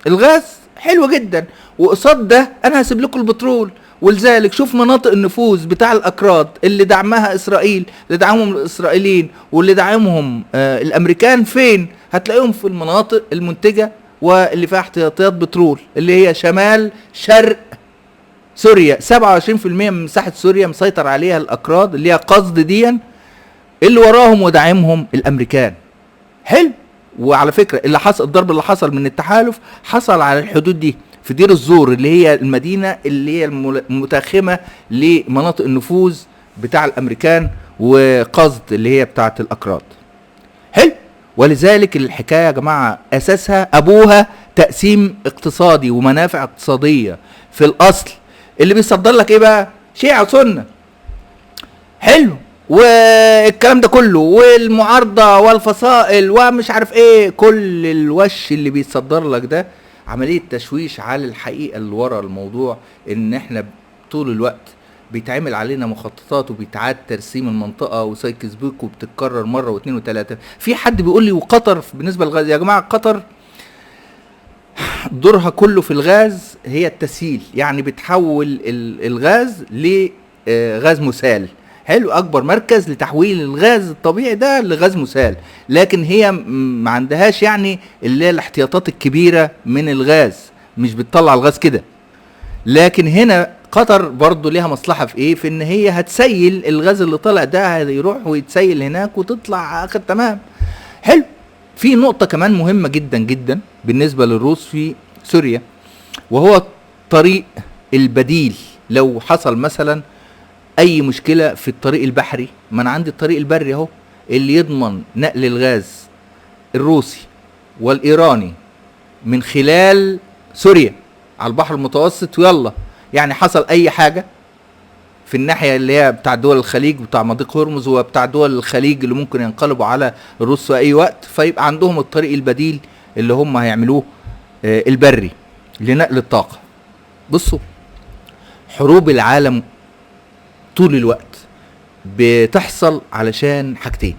الغاز حلو جدا، وقصاد ده انا هسيب لكم البترول. ولذلك شوف مناطق النفوذ بتاع الاكراد اللي دعمها اسرائيل، اللي دعمهم الاسرائيليين واللي دعمهم الامريكان، فين؟ هتلاقيهم في المناطق المنتجة واللي فيها احتياطيات بترول، اللي هي شمال شرق سوريا. 27% من مساحة سوريا مسيطر عليها الاكراد، اللي هي قصد ديا اللي وراهم ودعمهم الامريكان. حلو. وعلى فكرة اللي حصل، الضرب اللي حصل من التحالف حصل على الحدود دي في دير الزور، اللي هي المدينة اللي هي المتاخمة لمناطق النفوذ بتاع الامريكان، وقصد اللي هي بتاعة الاكراد. حلو. ولذلك الحكاية يا جماعة اساسها ابوها تقسيم اقتصادي ومنافع اقتصادية في الاصل. اللي بيصدر لك ايه بقى؟ شيعة وسنة. حلو. والكلام ده كله والمعارضة والفصائل ومش عارف ايه، كل الوش اللي بيتصدر لك ده عملية تشويش على الحقيقة اللي ورا الموضوع، ان احنا طول الوقت بيتعمل علينا مخططات وبيتعاد ترسيم المنطقة وسايكس بيك وبتتكرر مرة و2 و3. في حد بيقول لي وقطر بالنسبة للغاز، يا جماعة قطر دورها كله في الغاز هي التسييل، يعني بتحول الغاز لغاز مسال. حلو، اكبر مركز لتحويل الغاز الطبيعي ده لغاز مسال. لكن هي ما عندهاش يعني اللي هي الاحتياطات الكبيره من الغاز، مش بتطلع الغاز كده. لكن هنا قطر برضو ليها مصلحه في ايه؟ في ان هي هتسيل الغاز اللي طالع ده، هيروح ويتسيل هناك وتطلع اخر تمام. حلو. في نقطه كمان مهمه جدا جدا بالنسبه للروس في سوريا، وهو الطريق البديل. لو حصل مثلا اي مشكله في الطريق البحري، ما انا عندي الطريق البري اهو اللي يضمن نقل الغاز الروسي والايراني من خلال سوريا على البحر المتوسط. ويلا يعني حصل اي حاجه في الناحيه اللي هي بتاع دول الخليج، بتاع مضيق هرمز وبتاع دول الخليج اللي ممكن ينقلبوا على الروس في اي وقت، فيبقى عندهم الطريق البديل اللي هم هيعملوه البري لنقل الطاقه. بصوا، حروب العالم طول الوقت بتحصل علشان حاجتين: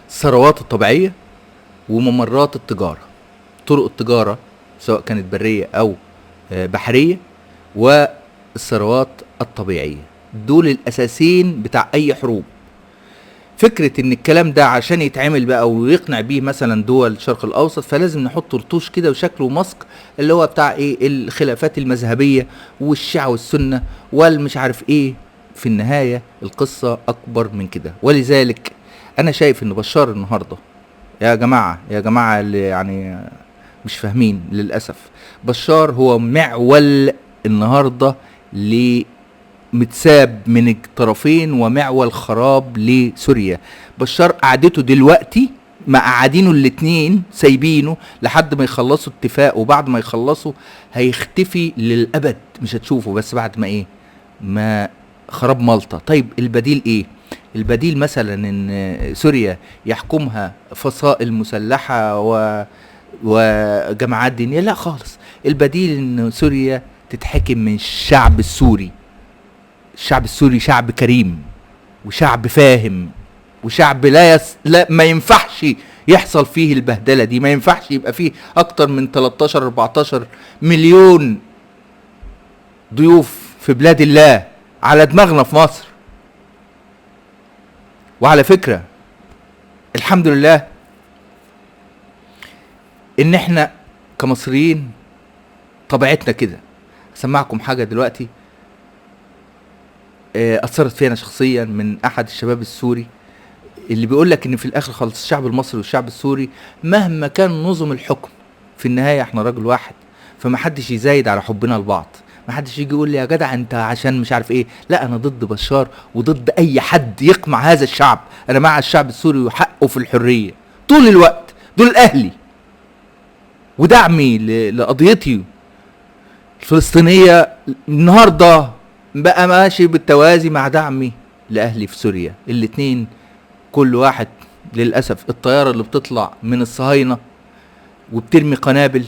الثروات الطبيعيه وممرات التجاره، طرق التجاره سواء كانت بريه او بحريه، والثروات الطبيعيه. دول الاساسين بتاع اي حروب. فكره ان الكلام ده عشان يتعمل بقى ويقنع بيه مثلا دول الشرق الاوسط، فلازم نحط رطوش كده وشكله ماسك اللي هو بتاع ايه؟ الخلافات المذهبيه والشيعة والسنه والمش عارف ايه. في النهايه القصه اكبر من كده. ولذلك انا شايف ان بشار النهارده، يا جماعه اللي يعني مش فاهمين للاسف، بشار هو معول النهارده متساب من الطرفين ومعول خراب لسوريا. بشار قعدته دلوقتي مع قاعدينه الاتنين سايبينه لحد ما يخلصوا اتفاق، وبعد ما يخلصوا هيختفي للأبد، مش هتشوفه. بس بعد ما ايه؟ ما خراب مالطا. طيب البديل ايه؟ البديل مثلا ان سوريا يحكمها فصائل مسلحة وجماعات دينية؟ لا خالص. البديل ان سوريا تتحكم من الشعب السوري. الشعب السوري شعب كريم وشعب فاهم وشعب لا ما ينفعش يحصل فيه البهدلة دي. ما ينفعش يبقى فيه اكتر من 13-14 مليون ضيوف في بلاد الله على دماغنا في مصر. وعلى فكرة الحمد لله ان احنا كمصريين طبيعتنا كده. اسمعكم حاجة دلوقتي اثرت فينا شخصيا من احد الشباب السوري، اللي بيقول لك ان في الاخر خالص الشعب المصري والشعب السوري مهما كان نظم الحكم، في النهايه احنا راجل واحد، فما حدش يزايد على حبنا لبعض. ما حدش يجي يقول لي يا جدع انت عشان مش عارف ايه. لا، انا ضد بشار وضد اي حد يقمع هذا الشعب. انا مع الشعب السوري وحقه في الحريه طول الوقت. دول اهلي ودعمي لقضيتي الفلسطينيه النهارده بقى ماشي بالتوازي مع دعمي لأهلي في سوريا. الاتنين كل واحد للأسف الطيارة اللي بتطلع من الصهاينة وبترمي قنابل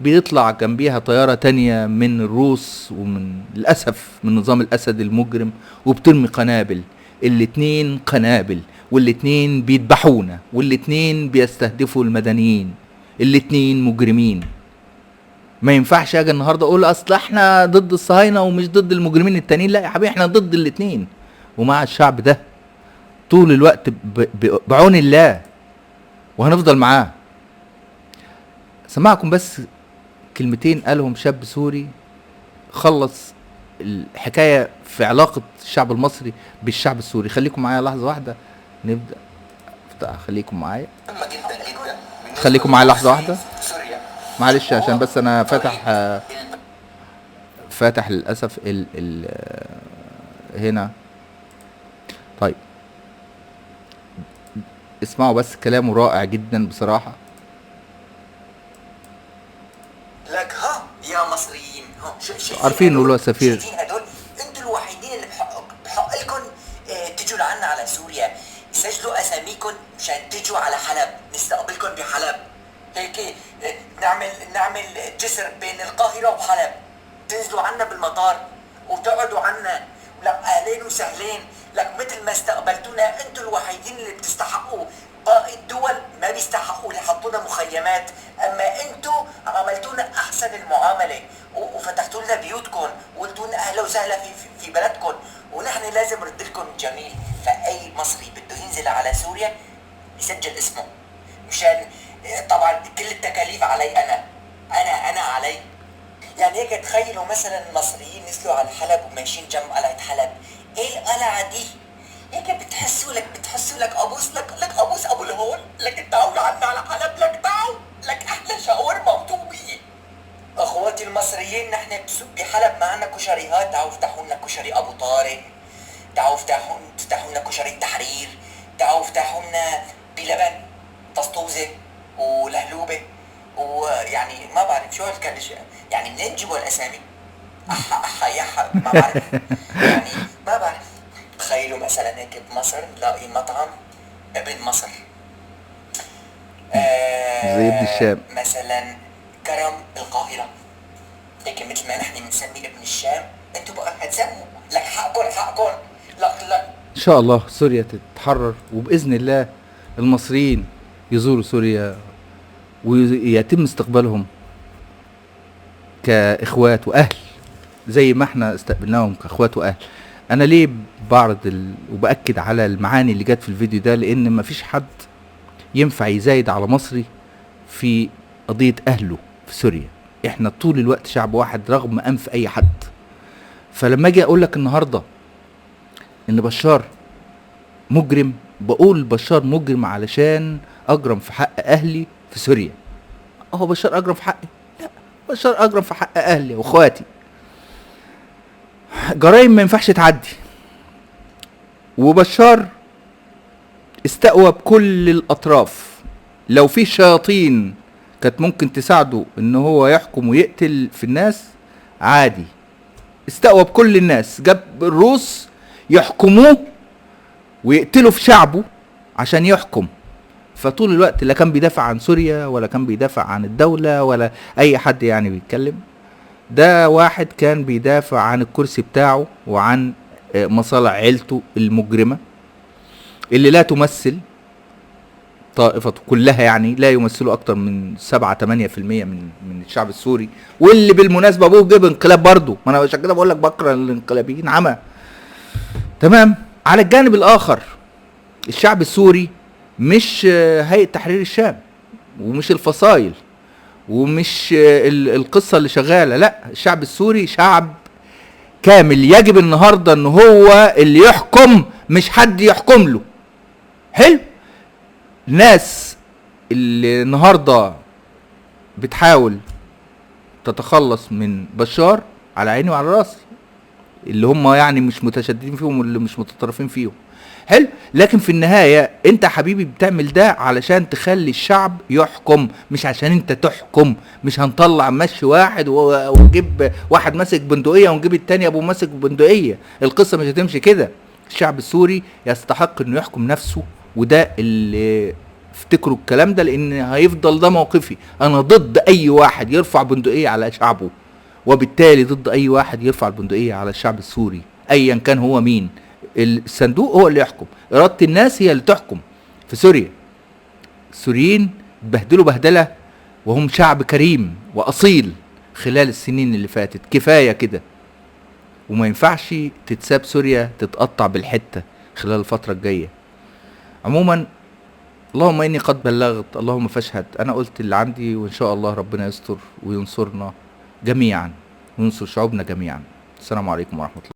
بيطلع جنبيها طيارة تانية من الروس ومن للأسف من نظام الأسد المجرم وبترمي قنابل. الاتنين قنابل والاتنين بيذبحونا والاتنين بيستهدفوا المدنيين. الاتنين مجرمين. ما ينفعش اجي النهارده اقول اصل احنا ضد الصهاينه ومش ضد المجرمين التانيين. لا يا حبيبي، احنا ضد الاتنين ومع الشعب ده طول الوقت بعون الله، وهنفضل معاه. سمعكم بس كلمتين قالهم شاب سوري خلص الحكايه في علاقه الشعب المصري بالشعب السوري. خليكم معايا لحظه واحده نبدا. خليكم معايا خليكم معايا لحظه واحده معلش، عشان بس انا فاتح للاسف هنا. طيب اسمعوا بس، كلامه رائع جدا بصراحة. لك ها يا مصريين، ها عارفين نقولوا سفير، شايفين هدول انتوا الوحيدين اللي بحق لكم تجوا لعنا على سوريا. سجلوا اساميكم مشان تجوا على حلب، نستقبلكم بحلب. هيك نعمل جسر بين القاهرة وحلب، تنزلوا عنا بالمطار وتقعدوا عنا. لا اهلين وسهلين لك، مثل ما استقبلتونا انتوا الوحيدين اللي بتستحقوا باقي الدول ما بيستحقوا يحطونا مخيمات، اما انتوا عملتونا احسن المعامله وفتحتوا لنا بيوتكم وقلتوا لنا اهلا وسهلا في بلدكم، ونحن لازم نرد لكم جميل. فاي مصري بده ينزل على سوريا يسجل اسمه، مشان طبعا كل التكاليف علي انا علي. يعني هيك تخيلوا مثلا المصريين نزلوا على حلب وماشيين جنب قلعه حلب، ايه القلعه دي؟ هيك بتحسوا لك ابوس ابو الهول، لك تعالوا عنا على حلب، لك تعالوا لك احلى شاورما وطوبيه. اخواتي المصريين نحن بحلب ما عنا كشريات، تعالوا افتحوا لنا كشري ابو طارق، تعالوا افتحوا لنا كشري التحرير، تعالوا افتحوا لنا بلبن طسطوزه ولهلوبه، ويعني ما بعرف شو هالكلش، يعني منين جيبوا الاسامي؟ احا يحا ما بعرف يعني ما بعرف. تخيلوا مثلا هيك بمصر نلاقي مطعم ابن مصر، زي ابن الشام مثلا كرم القاهرة، هيك مثل ما نحن بنسمي ابن الشام، انتوا بقى هتسموا لك حقكم لا ان شاء الله سوريا تتحرر، وباذن الله المصريين يزوروا سوريا ويتم استقبالهم كاخوات واهل زي ما احنا استقبلناهم كاخوات واهل. انا ليه بعرض وباكد على المعاني اللي جت في الفيديو ده؟ لان مفيش حد ينفع يزايد على مصري في قضية اهله في سوريا. احنا طول الوقت شعب واحد رغم انف اي حد. فلما اجي اقول لك النهارده ان بشار مجرم، بقول بشار مجرم علشان اجرم في حق اهلي في سوريا. هو بشار اجرم في حقي؟ لا، بشار اجرم في حق اهلي واخواتي. جرائم ما ينفعش تعدي، وبشار استقوى بكل الاطراف. لو في شياطين كانت ممكن تساعده ان هو يحكم ويقتل في الناس عادي، استقوى بكل الناس، جاب الروس يحكموه ويقتلوا في شعبه عشان يحكم. فطول الوقت لا كان بيدافع عن سوريا ولا كان بيدافع عن الدولة ولا اي حد يعني بيتكلم. ده واحد كان بيدافع عن الكرسي بتاعه وعن مصالح عيلته المجرمة اللي لا تمثل طائفته كلها، يعني لا يمثلوا اكتر من 7-8% من الشعب السوري، واللي بالمناسبة ابوه جاب انقلاب برضه. ما انا عشان كده بقول لك بكره الانقلابيين عمى. تمام. على الجانب الاخر الشعب السوري مش هيئة تحرير الشام ومش الفصائل ومش القصة اللي شغالة، لا، الشعب السوري شعب كامل يجب النهاردة ان هو اللي يحكم، مش حد يحكم له. حلو. الناس اللي النهاردة بتحاول تتخلص من بشار على عيني وعلى راسي، اللي هم يعني مش متشددين فيهم واللي مش متطرفين فيهم. حلو. لكن في النهاية انت حبيبي بتعمل ده علشان تخلي الشعب يحكم، مش عشان انت تحكم. مش هنطلع مشي واحد ونجيب واحد ماسك بندقية ونجيب التاني ابو ماسك بندقية. القصة مش هتمشي كده. الشعب السوري يستحق انه يحكم نفسه، وده اللي افتكروا الكلام ده، لان هيفضل ده موقفي. انا ضد اي واحد يرفع بندقية على شعبه، وبالتالي ضد اي واحد يرفع البندقية على الشعب السوري ايا كان هو مين. الصندوق هو اللي يحكم، إرادة الناس هي اللي تحكم في سوريا. السوريين اتبهدلوا بهدلة وهم شعب كريم وأصيل خلال السنين اللي فاتت، كفاية كده. وما ينفعش تتساب سوريا تتقطع بالحتة خلال الفترة الجاية. عموما اللهم إني قد بلغت، اللهم فاشهد. أنا قلت اللي عندي، وإن شاء الله ربنا يستر وينصرنا جميعا وينصر شعوبنا جميعا. السلام عليكم ورحمة الله.